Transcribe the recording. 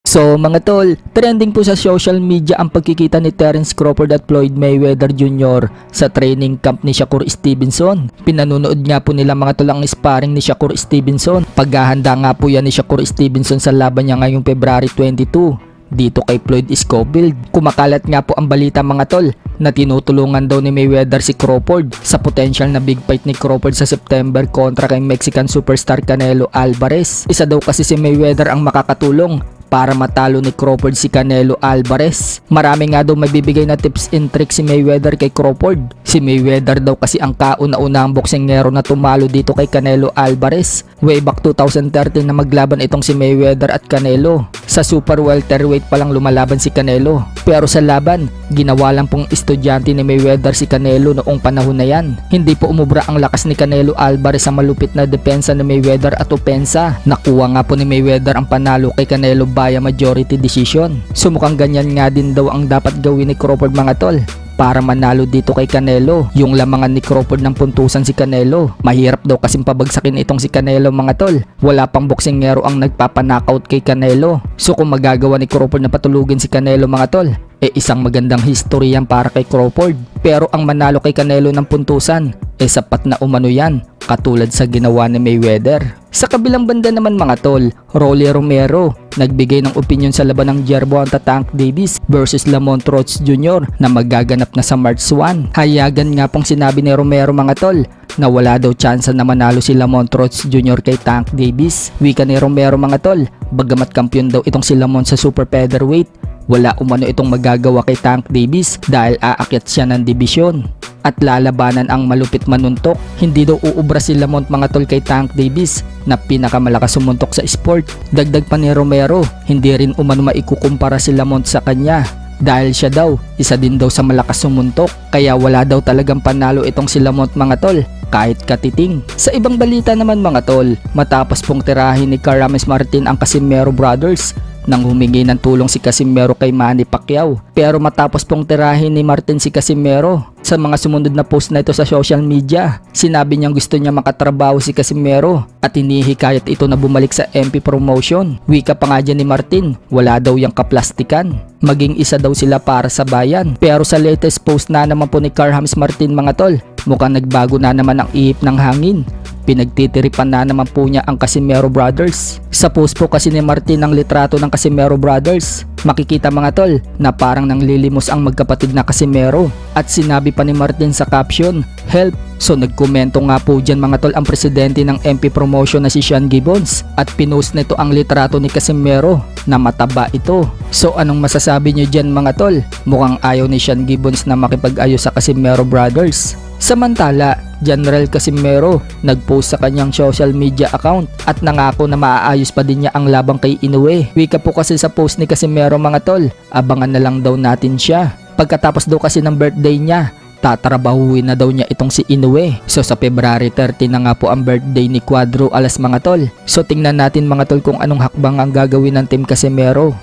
So mga tol, trending po sa social media ang pagkikita ni Terence Crawford at Floyd Mayweather Jr. sa training camp ni Shakur Stevenson. Pinanunood nga po nila mga tol ang sparring ni Shakur Stevenson. Paghahanda nga po yan ni Shakur Stevenson sa laban niya ngayong February 22 dito kay Floyd Scofield. Kumakalat nga po ang balita mga tol na tinutulungan daw ni Mayweather si Crawford sa potential na big fight ni Crawford sa September kontra kay Mexican superstar Canelo Alvarez. Isa daw kasi si Mayweather ang makakatulong para matalo ni Crawford si Canelo Alvarez. Marami nga daw mabibigay na tips and tricks si Mayweather kay Crawford. Si Mayweather daw kasi ang kauna-unahang boksingero na tumalo dito kay Canelo Alvarez way back 2013 na maglaban itong si Mayweather at Canelo. Sa super welterweight pa lang lumalaban si Canelo. Pero sa laban, ginawa lang pong estudyante ni Mayweather si Canelo noong panahon na yan. Hindi po umubra ang lakas ni Canelo Alvarez sa malupit na depensa ni Mayweather at opensa. Nakuha nga po ni Mayweather ang panalo kay Canelo via majority decision. Sumukhang ganyan nga din daw ang dapat gawin ni Crawford mga tol para manalo dito kay Canelo. Yung lamangan ni Crawford ng puntusan si Canelo. Mahirap daw kasing pabagsakin itong si Canelo mga tol. Wala pang boksingero ang nagpapanockout kay Canelo. So kung magagawa ni Crawford na patulugin si Canelo mga tol, isang magandang history yan para kay Crawford. Pero ang manalo kay Canelo ng puntusan, sapat na umano yan, katulad sa ginawa ni Mayweather. Sa kabilang banda naman mga tol, Rolly Romero nagbigay ng opinion sa laban ng Gervonta Tank Davis versus Lamont Roach Jr. na magaganap na sa March 1. Hayagan nga pong sinabi ni Romero mga tol na wala daw tsansa na manalo si Lamont Roach Jr. kay Tank Davis. Wika ni Romero mga tol, bagamat kampiyon daw itong si Lamont sa super featherweight, wala umano itong magagawa kay Tank Davis dahil aakyat siya ng dibisyon at lalabanan ang malupit manuntok. Hindi daw uubra si Lamont mga tol kay Tank Davis na pinakamalakas sumuntok sa sport. Dagdag pa ni Romero, hindi rin umano maikukumpara si Lamont sa kanya dahil siya daw, isa din daw sa malakas sumuntok. Kaya wala daw talagang panalo itong si Lamont mga tol kahit katiting. Sa ibang balita naman mga tol, matapos pong tirahin ni Karamis Martin ang Casimero Brothers nang humingi ng tulong si Casimero kay Manny Pacquiao. Pero matapos pong tirahin ni Martin si Casimero, sa mga sumunod na post na ito sa social media, sinabi niyang gusto niya makatrabaho si Casimero at hinihikayat ito na bumalik sa MP Promotion. Wika pa nga dyan ni Martin, wala daw yang kaplastikan. Maging isa daw sila para sa bayan. Pero sa latest post na naman po ni Karamis Martin mga tol, mukhang nagbago na naman ang ihip ng hangin. Pinagtitiripan na naman po niya ang Casimero Brothers. Sa post po kasi ni Martin ang litrato ng Casimero Brothers, makikita mga tol na parang nanglilimos ang magkapatid na Casimero. At sinabi pa ni Martin sa caption, "Help." So nagkomento nga po dyan mga tol ang presidente ng MP Promotion na si Sean Gibbons at pinost nito ang litrato ni Casimero na mataba ito. So anong masasabi nyo dyan mga tol? Mukhang ayaw ni Sean Gibbons na makipag-ayos sa Casimero Brothers. Samantala, General Casimero nagpost sa kanyang social media account at nangako na maaayos pa din niya ang labang kay Inoue. Wika po kasi sa post ni Casimero mga tol, abangan na lang daw natin siya. Pagkatapos daw kasi ng birthday niya, tatrabahuin na daw niya itong si Inoue. So sa February 30 na nga po ang birthday ni Cuadro Alas mga tol. So tingnan natin mga tol kung anong hakbang ang gagawin ng Team Casimero.